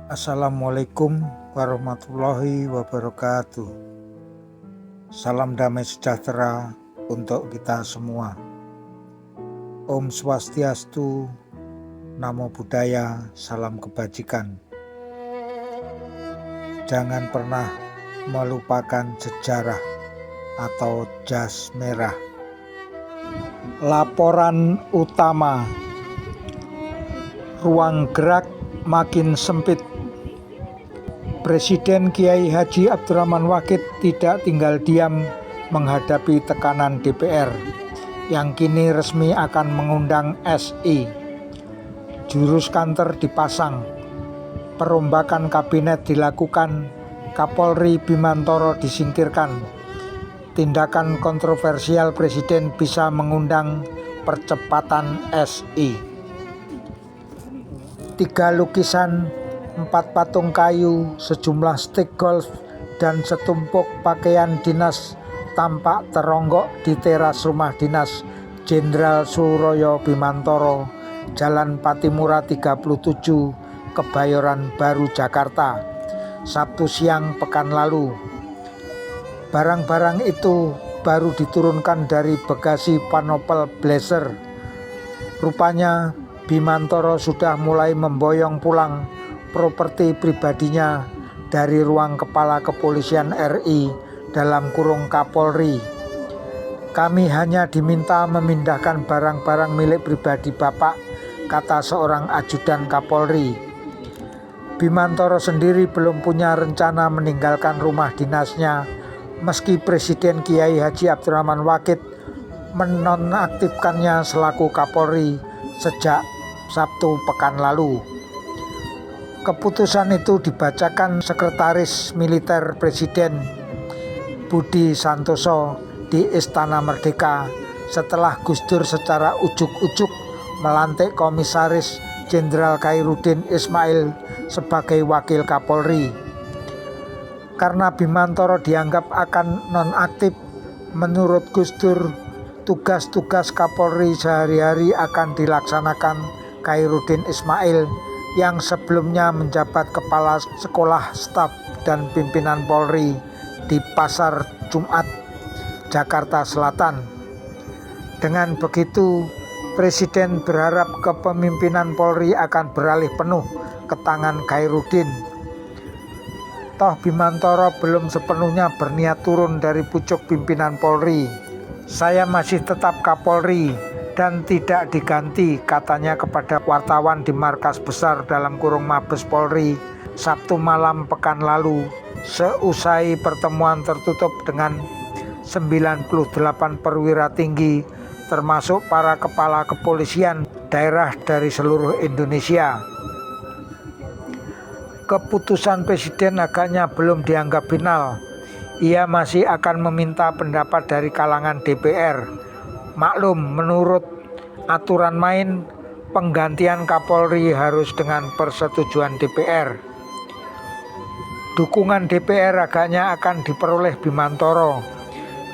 Assalamualaikum warahmatullahi wabarakatuh. Salam damai sejahtera untuk kita semua. Om Swastiastu, Namo Buddhaya, salam kebajikan. Jangan pernah melupakan sejarah atau jas merah. Laporan utama: ruang gerak makin sempit. Presiden Kiai Haji Abdurrahman Waqid tidak tinggal diam menghadapi tekanan DPR yang kini resmi akan mengundang SI. Jurus kantor dipasang, perombakan kabinet dilakukan, Kapolri Bimantoro disingkirkan. Tindakan kontroversial Presiden bisa mengundang percepatan SI. 3 lukisan, 4 patung kayu, sejumlah stick golf, dan setumpuk pakaian dinas tampak teronggok di teras rumah dinas Jenderal Suroyo Bimantoro, Jalan Patimura 37, Kebayoran Baru, Jakarta, Sabtu siang pekan lalu. Barang-barang itu baru diturunkan dari bagasi Panopel Blazer. Rupanya Bimantoro sudah mulai memboyong pulang properti pribadinya dari ruang Kepala Kepolisian RI dalam kurung Kapolri. Kami hanya diminta memindahkan barang-barang milik pribadi Bapak, kata seorang ajudan Kapolri. Bimantoro sendiri belum punya rencana meninggalkan rumah dinasnya meski Presiden Kiai Haji Abdurrahman Waqid menonaktifkannya selaku Kapolri sejak Sabtu pekan lalu. Keputusan itu dibacakan Sekretaris Militer Presiden Budi Santoso di Istana Merdeka setelah Gus Dur secara ujuk-ujuk melantik Komisaris Jenderal Khairuddin Ismail sebagai Wakil Kapolri. Karena Bimantoro dianggap akan nonaktif, menurut Gus Dur, tugas-tugas Kapolri sehari-hari akan dilaksanakan Khairuddin Ismail yang sebelumnya menjabat Kepala Sekolah Staf dan Pimpinan Polri di Pasar Jumat, Jakarta Selatan. Dengan begitu, Presiden berharap kepemimpinan Polri akan beralih penuh ke tangan Khairuddin. Toh Bimantoro belum sepenuhnya berniat turun dari pucuk pimpinan Polri. Saya masih tetap Kapolri dan tidak diganti, katanya kepada wartawan di markas besar dalam kurung Mabes Polri Sabtu malam pekan lalu seusai pertemuan tertutup dengan 98 perwira tinggi termasuk para kepala kepolisian daerah dari seluruh Indonesia. Keputusan Presiden agaknya belum dianggap final. Ia masih akan meminta pendapat dari kalangan DPR. Maklum, menurut aturan main, penggantian Kapolri harus dengan persetujuan DPR. Dukungan DPR agaknya akan diperoleh Bimantoro.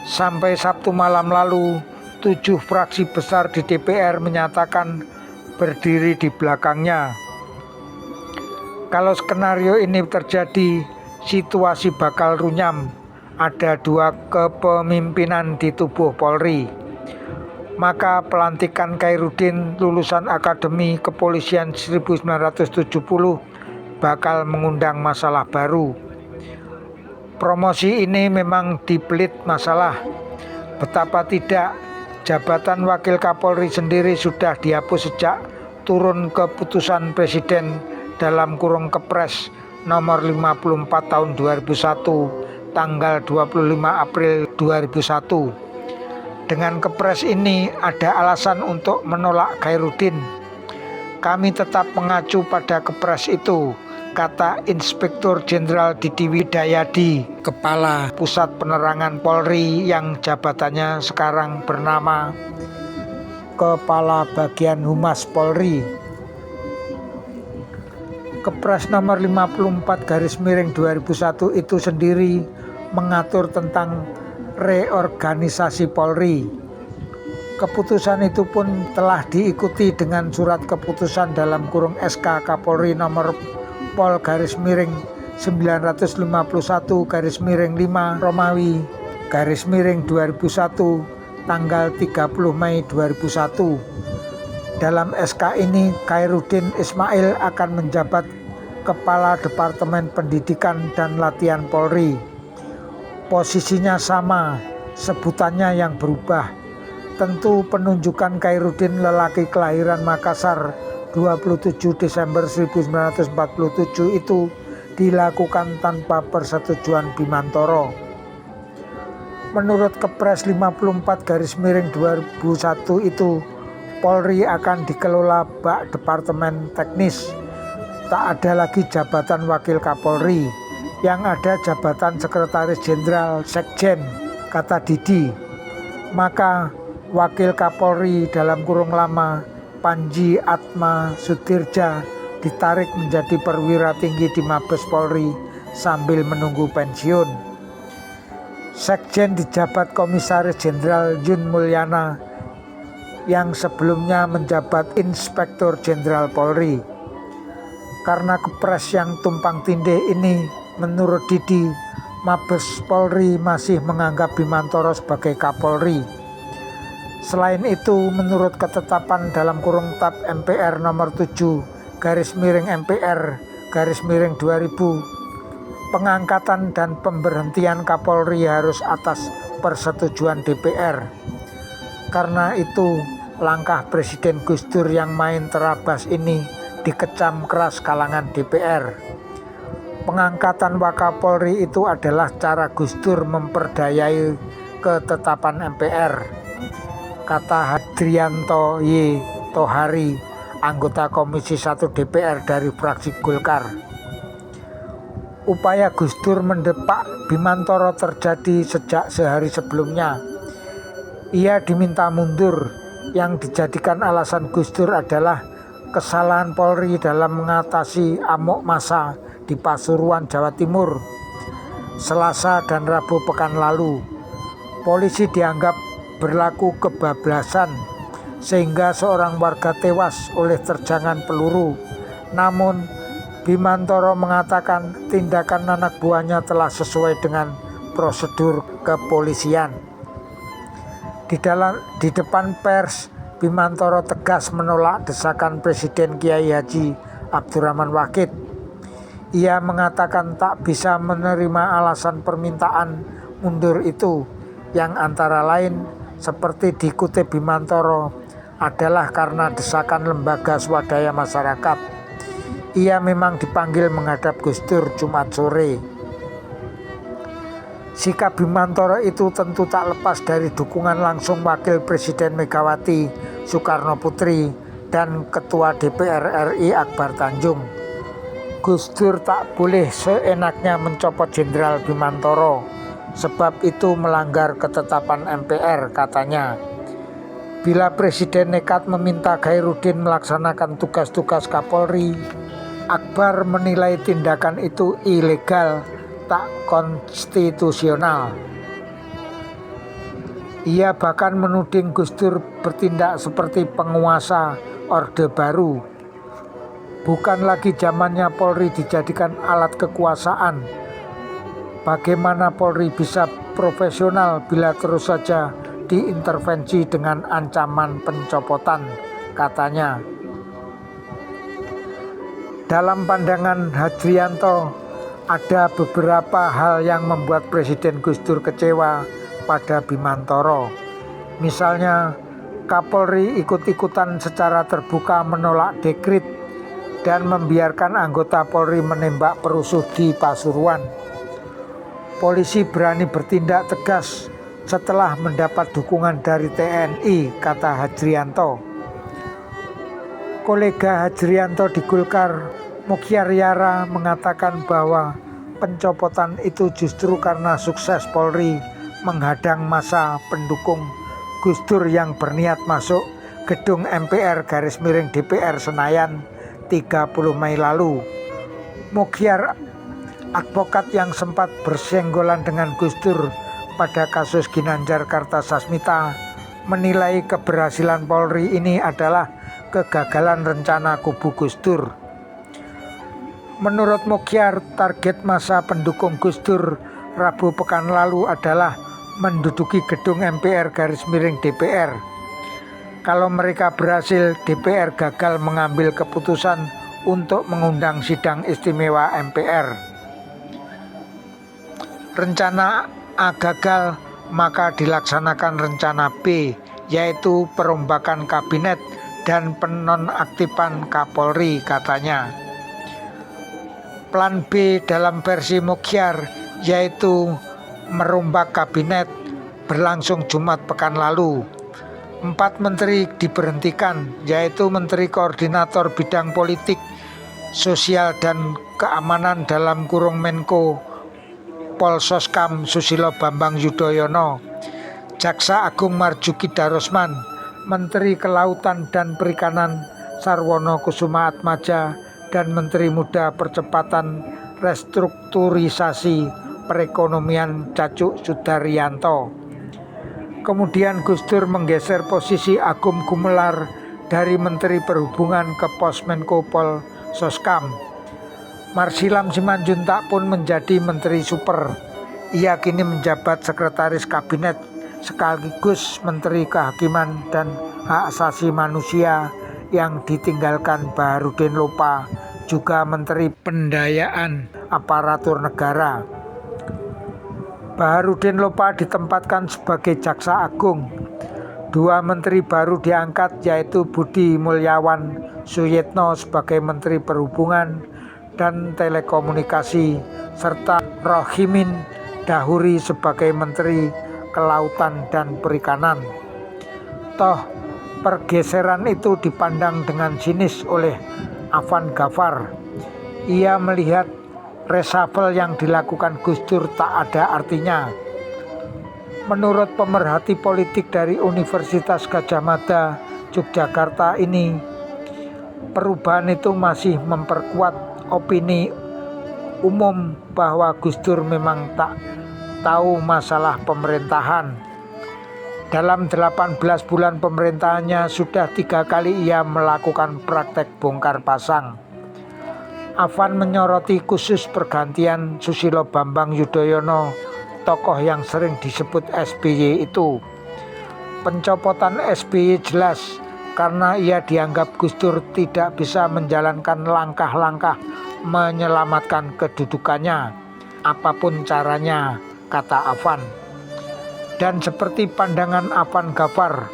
Sampai Sabtu malam lalu, 7 fraksi besar di DPR menyatakan berdiri di belakangnya. Kalau skenario ini terjadi, situasi bakal runyam. Ada 2 kepemimpinan di tubuh Polri. Maka pelantikan Khairuddin lulusan Akademi Kepolisian 1970 bakal mengundang masalah baru. Promosi ini memang dibelit masalah. Betapa tidak, jabatan Wakil Kapolri sendiri sudah dihapus sejak turun keputusan Presiden dalam kurung Kepres nomor 54 tahun 2001 tanggal 25 April 2001. Dengan Kepres ini ada alasan untuk menolak Khairuddin. Kami tetap mengacu pada Kepres itu, kata Inspektur Jenderal Didi Widayadi, Kepala Pusat Penerangan Polri yang jabatannya sekarang bernama Kepala Bagian Humas Polri. Kepres nomor 54/2001 itu sendiri mengatur tentang reorganisasi Polri. Keputusan itu pun telah diikuti dengan surat keputusan dalam kurung SK Kapolri nomor Pol garis miring 951 garis miring 5 Romawi garis miring 2001 tanggal 30 Mei 2001. Dalam SK ini Khairuddin Ismail akan menjabat Kepala Departemen Pendidikan dan Latihan Polri. Posisinya sama, sebutannya yang berubah. Tentu penunjukan Khairuddin lelaki kelahiran Makassar 27 Desember 1947 itu dilakukan tanpa persetujuan Bimantoro. Menurut Kepres 54 garis miring 2001 itu, Polri akan dikelola bak Departemen Teknis. Tak ada lagi jabatan Wakil Kapolri, yang ada jabatan Sekretaris Jenderal Sekjen, kata Didi. Maka Wakil Kapolri dalam kurung lama Panji Atma Sudirja ditarik menjadi perwira tinggi di Mabes Polri sambil menunggu pensiun. Sekjen dijabat Komisaris Jenderal Yun Mulyana yang sebelumnya menjabat Inspektur Jenderal Polri. Karena Kepres yang tumpang tindih ini, menurut Didi, Mabes Polri masih menganggap Bimantoro sebagai Kapolri. Selain itu, menurut ketetapan dalam kurung tab MPR nomor 7 garis miring MPR garis miring 2000, pengangkatan dan pemberhentian Kapolri harus atas persetujuan DPR. Karena itu, langkah Presiden Gus Dur yang main terabas ini dikecam keras kalangan DPR. Pengangkatan Wakapolri itu adalah cara Gus Dur memperdayai ketetapan MPR, kata Hadrianto Y. Tohari, anggota Komisi 1 DPR dari fraksi Golkar. Upaya Gus Dur mendepak Bimantoro terjadi sejak sehari sebelumnya. Ia diminta mundur, yang dijadikan alasan Gus Dur adalah kesalahan Polri dalam mengatasi amok massa di Pasuruan, Jawa Timur, Selasa dan Rabu pekan lalu. Polisi dianggap berlaku kebablasan sehingga seorang warga tewas oleh terjangan peluru. Namun Bimantoro mengatakan tindakan anak buahnya telah sesuai dengan prosedur kepolisian. Di depan pers, Bimantoro tegas menolak desakan Presiden Kiai Haji Abdurrahman Wahid. Ia mengatakan tak bisa menerima alasan permintaan mundur itu, yang antara lain seperti dikutip Bimantoro adalah karena desakan lembaga swadaya masyarakat. Ia memang dipanggil menghadap Gus Dur Jumat sore. Sikap Bimantoro itu tentu tak lepas dari dukungan langsung Wakil Presiden Megawati Soekarno Putri dan Ketua DPR RI Akbar Tanjung. Gus Dur tak boleh seenaknya mencopot Jenderal Bimantoro, sebab itu melanggar ketetapan MPR, katanya. Bila Presiden nekat meminta Khairuddin melaksanakan tugas-tugas Kapolri, Akbar menilai tindakan itu ilegal, tak konstitusional. Ia bahkan menuding Gus Dur bertindak seperti penguasa Orde Baru. Bukan lagi zamannya Polri dijadikan alat kekuasaan. Bagaimana Polri bisa profesional bila terus saja diintervensi dengan ancaman pencopotan, katanya. Dalam pandangan Hadrianto, ada beberapa hal yang membuat Presiden Gus Dur kecewa pada Bimantoro. Misalnya, Kapolri ikut-ikutan secara terbuka menolak dekrit dan membiarkan anggota Polri menembak perusuh di Pasuruan. Polisi berani bertindak tegas setelah mendapat dukungan dari TNI, kata Hadrianto. Kolega Hadrianto di Golkar, Mukhyar Yara, mengatakan bahwa pencopotan itu justru karena sukses Polri menghadang massa pendukung Gus Dur yang berniat masuk gedung MPR garis miring DPR Senayan 30 Mei lalu. Mukhyar, advokat yang sempat bersenggolan dengan Gus Dur pada kasus Ginanjar Kartasasmita, menilai keberhasilan Polri ini adalah kegagalan rencana kubu Gus Dur. Menurut Mokyar, target masa pendukung Gus Dur Rabu pekan lalu adalah menduduki gedung MPR / DPR. Kalau mereka berhasil, DPR gagal mengambil keputusan untuk mengundang sidang istimewa MPR. Rencana A gagal, maka dilaksanakan rencana B, yaitu perombakan kabinet dan penonaktifan Kapolri, katanya. Plan B dalam versi Mokyar yaitu merombak kabinet berlangsung Jumat pekan lalu. 4 menteri diberhentikan, yaitu Menteri Koordinator Bidang Politik, Sosial dan Keamanan Menko Polsoskam Susilo Bambang Yudhoyono, Jaksa Agung Marjuki Darusman, Menteri Kelautan dan Perikanan Sarwono Kusuma Atmaja, dan Menteri Muda Percepatan Restrukturisasi Perekonomian Cacuk Sudaryanto. Kemudian Gus Dur menggeser posisi Agung Gumelar dari Menteri Perhubungan ke pos Menko Polsoskam. Marsilam Simanjuntak pun menjadi Menteri Super. Ia kini menjabat Sekretaris Kabinet sekaligus Menteri Kehakiman dan Hak Asasi Manusia yang ditinggalkan Baharudin Lopa, juga Menteri Pendayaan Aparatur Negara. Baharudin Lopa ditempatkan sebagai Jaksa Agung. 2 menteri baru diangkat, yaitu Budi Mulyawan Suyitno sebagai Menteri Perhubungan dan Telekomunikasi, serta Rohimin Dahuri sebagai Menteri Kelautan dan Perikanan. Toh pergeseran itu dipandang dengan sinis oleh Afan Ghaffar. Ia melihat reshuffle yang dilakukan Gus Dur tak ada artinya. Menurut pemerhati politik dari Universitas Gadjah Mada, Yogyakarta ini, perubahan itu masih memperkuat opini umum bahwa Gus Dur memang tak tahu masalah pemerintahan. Dalam 18 bulan pemerintahannya sudah 3 kali ia melakukan praktek bongkar pasang. Afan menyoroti khusus pergantian Susilo Bambang Yudhoyono, tokoh yang sering disebut SBY itu. Pencopotan SBY jelas karena ia dianggap Gus Dur tidak bisa menjalankan langkah-langkah menyelamatkan kedudukannya, apapun caranya, kata Afan. Dan seperti pandangan Afan Ghaffar,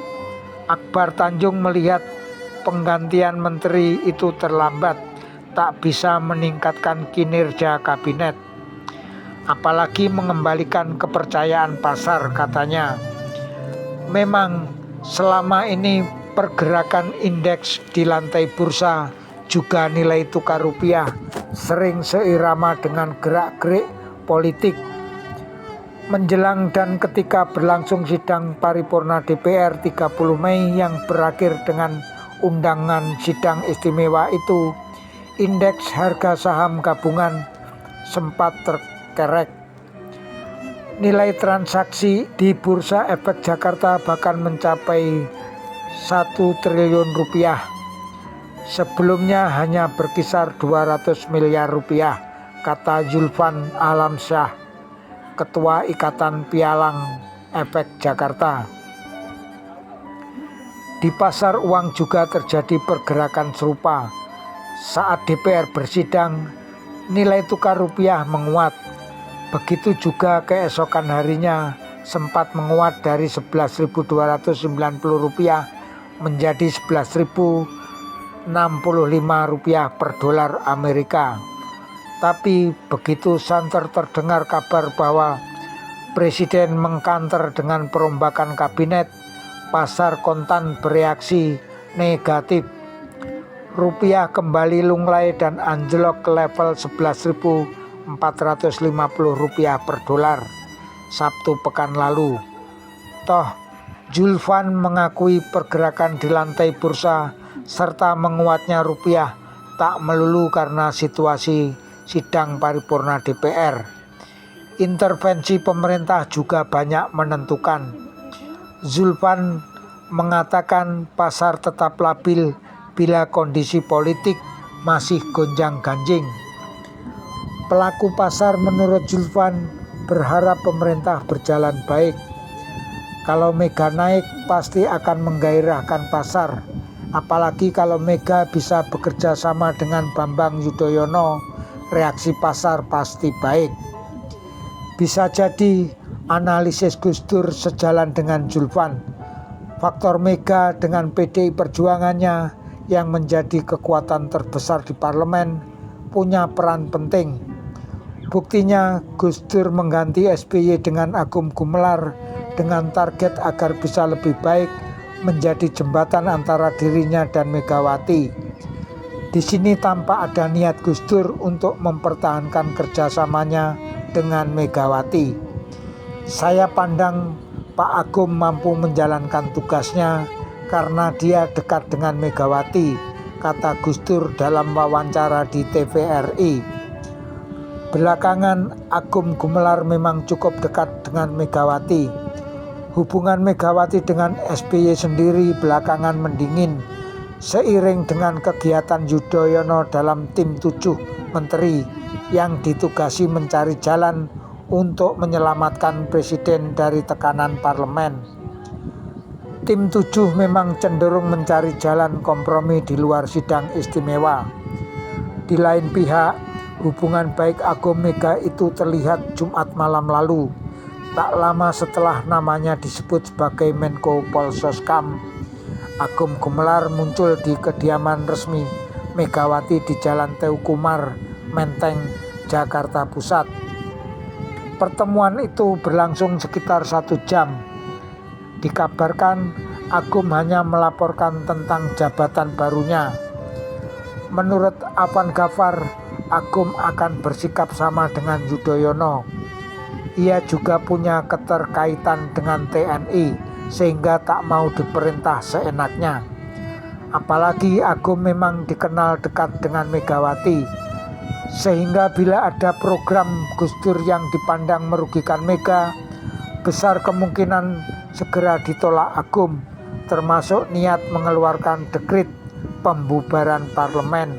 Akbar Tanjung melihat penggantian menteri itu terlambat, tak bisa meningkatkan kinerja kabinet, apalagi mengembalikan kepercayaan pasar, katanya. Memang selama ini pergerakan indeks di lantai bursa juga nilai tukar rupiah sering seirama dengan gerak-gerik politik. Menjelang dan ketika berlangsung sidang paripurna DPR 30 Mei yang berakhir dengan undangan sidang istimewa itu, indeks harga saham gabungan sempat terkerek. Nilai transaksi di Bursa Efek Jakarta bahkan mencapai 1 triliun rupiah. Sebelumnya hanya berkisar 200 miliar rupiah, kata Zulfan Alamsyah, Ketua Ikatan Pialang Efek Jakarta. Di pasar uang juga terjadi pergerakan serupa. Saat DPR bersidang, nilai tukar rupiah menguat. Begitu juga keesokan harinya sempat menguat dari Rp11.290 menjadi Rp11.065 per dolar Amerika. Tapi begitu santer terdengar kabar bahwa Presiden mengkanter dengan perombakan kabinet, pasar kontan bereaksi negatif. Rupiah kembali lunglai dan anjlok ke level Rp11.450 per dolar Sabtu pekan lalu. Toh Zulfan mengakui pergerakan di lantai bursa serta menguatnya rupiah tak melulu karena situasi sidang paripurna DPR. Intervensi pemerintah juga banyak menentukan. Zulfan mengatakan pasar tetap labil bila kondisi politik masih gonjang-ganjing. Pelaku pasar menurut Julvan berharap pemerintah berjalan baik. Kalau Mega naik pasti akan menggairahkan pasar. Apalagi kalau Mega bisa bekerja sama dengan Bambang Yudhoyono, reaksi pasar pasti baik. Bisa jadi analisis Gus Dur sejalan dengan Julvan. Faktor Mega dengan PDI Perjuangannya yang menjadi kekuatan terbesar di parlemen punya peran penting. Buktinya Gus Dur mengganti SBY dengan Agung Gumelar dengan target agar bisa lebih baik menjadi jembatan antara dirinya dan Megawati. Di sini tampak ada niat Gus Dur untuk mempertahankan kerjasamanya dengan Megawati. Saya pandang Pak Agung mampu menjalankan tugasnya karena dia dekat dengan Megawati, kata Gus Dur dalam wawancara di TVRI. Belakangan Agung Gumelar memang cukup dekat dengan Megawati. Hubungan Megawati dengan SBY sendiri belakangan mendingin seiring dengan kegiatan Yudhoyono dalam tim 7 menteri yang ditugasi mencari jalan untuk menyelamatkan presiden dari tekanan parlemen. Tim 7 memang cenderung mencari jalan kompromi di luar sidang istimewa. Di lain pihak, hubungan baik Agung Mega itu terlihat Jumat malam lalu, tak lama setelah namanya disebut sebagai Menko Polsoskam. Agung Gumelar muncul di kediaman resmi Megawati di Jalan Teukumar, Menteng, Jakarta Pusat. Pertemuan itu berlangsung sekitar 1 jam. Dikabarkan Agung hanya melaporkan tentang jabatan barunya. Menurut Afan Ghaffar, Agung akan bersikap sama dengan Yudhoyono. Ia juga punya keterkaitan dengan TNI sehingga tak mau diperintah seenaknya. Apalagi Agung memang dikenal dekat dengan Megawati, sehingga bila ada program Gus Dur yang dipandang merugikan Mega, besar kemungkinan segera ditolak Agung, termasuk niat mengeluarkan dekret pembubaran parlemen.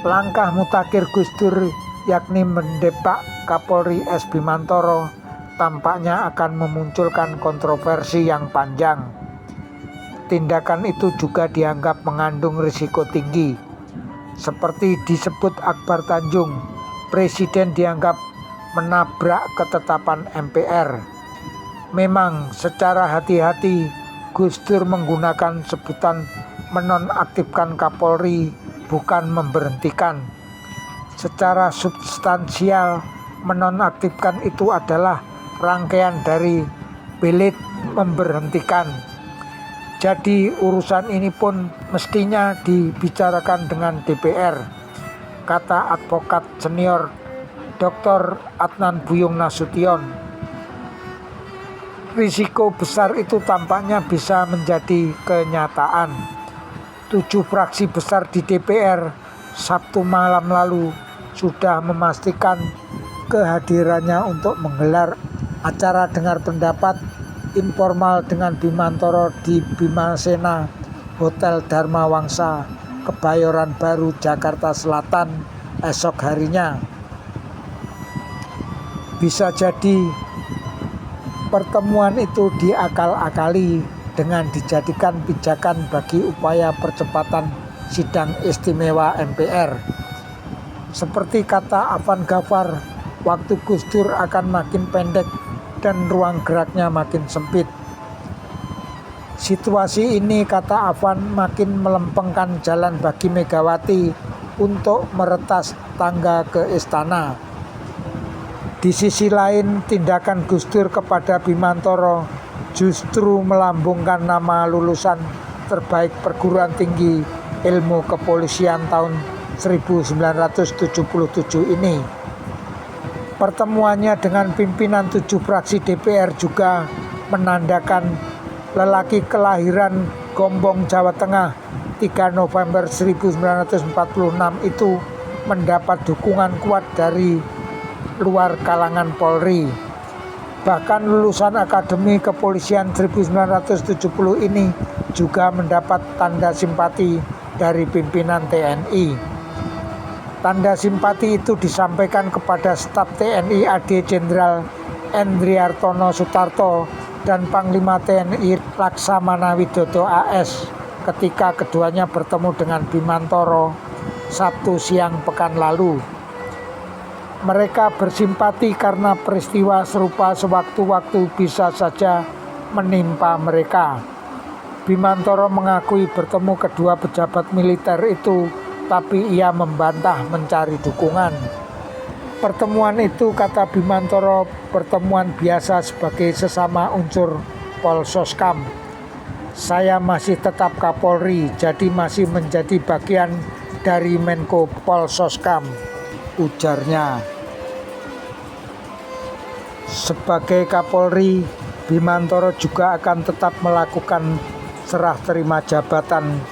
Langkah mutakhir Gus Dur yakni mendepak Kapolri S. Bimantoro tampaknya akan memunculkan kontroversi yang panjang. Tindakan itu juga dianggap mengandung risiko tinggi. Seperti disebut Akbar Tanjung, Presiden dianggap menabrak ketetapan MPR. Memang secara hati-hati Gus Dur menggunakan sebutan menonaktifkan Kapolri, bukan memberhentikan. Secara substansial, menonaktifkan itu adalah rangkaian dari belit memberhentikan. Jadi urusan ini pun mestinya dibicarakan dengan DPR, kata advokat senior Dr. Adnan Buyung Nasution. Risiko besar itu tampaknya bisa menjadi kenyataan. 7 fraksi besar di DPR Sabtu malam lalu sudah memastikan kehadirannya untuk menggelar acara dengar pendapat informal dengan Bimantoro di Bimasena Hotel Dharma Wangsa, Kebayoran Baru, Jakarta Selatan esok harinya. Bisa jadi pertemuan itu diakal-akali dengan dijadikan pijakan bagi upaya percepatan sidang istimewa MPR. Seperti kata Afan Ghaffar, waktu Gus Dur akan makin pendek dan ruang geraknya makin sempit. Situasi ini, kata Afan, makin melempengkan jalan bagi Megawati untuk meretas tangga ke istana. Di sisi lain, tindakan Gus Dur kepada Bimantoro justru melambungkan nama lulusan terbaik perguruan tinggi ilmu kepolisian tahun 1977 ini. Pertemuannya dengan pimpinan 7 fraksi DPR juga menandakan lelaki kelahiran Gombong, Jawa Tengah 3 November 1946 itu mendapat dukungan kuat dari luar kalangan Polri. Bahkan lulusan Akademi Kepolisian 1970 ini juga mendapat tanda simpati dari pimpinan TNI. Tanda simpati itu disampaikan kepada Staf TNI AD Jenderal Endriartono Sutarto dan Panglima TNI Laksamana Widodo AS ketika keduanya bertemu dengan Bimantoro Sabtu siang pekan lalu. Mereka bersimpati karena peristiwa serupa sewaktu-waktu bisa saja menimpa mereka. Bimantoro mengakui bertemu kedua pejabat militer itu, tapi ia membantah mencari dukungan. Pertemuan itu, kata Bimantoro, pertemuan biasa sebagai sesama unsur Polsoskam. Saya masih tetap Kapolri, jadi masih menjadi bagian dari Menko Polsoskam, ujarnya. Sebagai Kapolri, Bimantoro juga akan tetap melakukan serah terima jabatan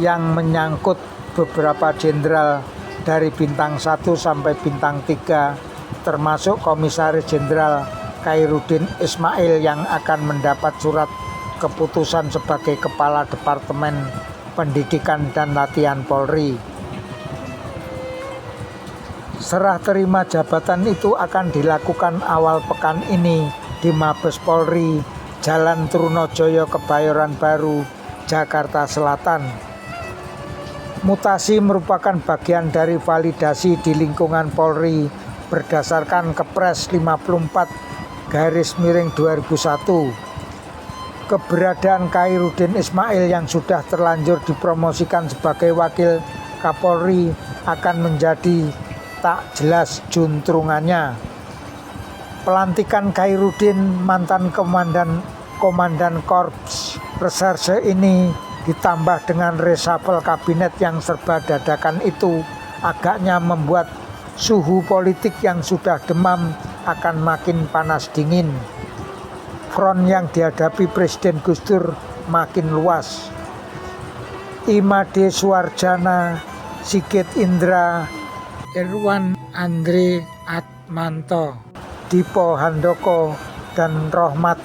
yang menyangkut beberapa jenderal dari bintang 1 sampai bintang 3, termasuk Komisaris Jenderal Khairuddin Ismail yang akan mendapat surat keputusan sebagai Kepala Departemen Pendidikan dan Latihan Polri. Serah terima jabatan itu akan dilakukan awal pekan ini di Mabes Polri, Jalan Trunojoyo, Kebayoran Baru, Jakarta Selatan. Mutasi merupakan bagian dari validasi di lingkungan Polri berdasarkan Kepres 54/2001. Keberadaan Khairuddin Ismail yang sudah terlanjur dipromosikan sebagai Wakil Kapolri akan menjadi tak jelas juntrungannya. Pelantikan Khairuddin, mantan komandan Korps Reserse ini, ditambah dengan reshuffle kabinet yang serba dadakan itu, agaknya membuat suhu politik yang sudah demam akan makin panas dingin. Front yang dihadapi Presiden Gus Dur makin luas. Imade Suarjana, Sigit Indra, Irwan Andre Atmanto, Dipo Handoko, dan Rohmat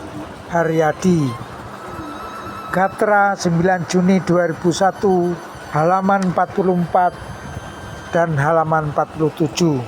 Haryadi. Gatra 9 Juni 2001, halaman 44 dan halaman 47.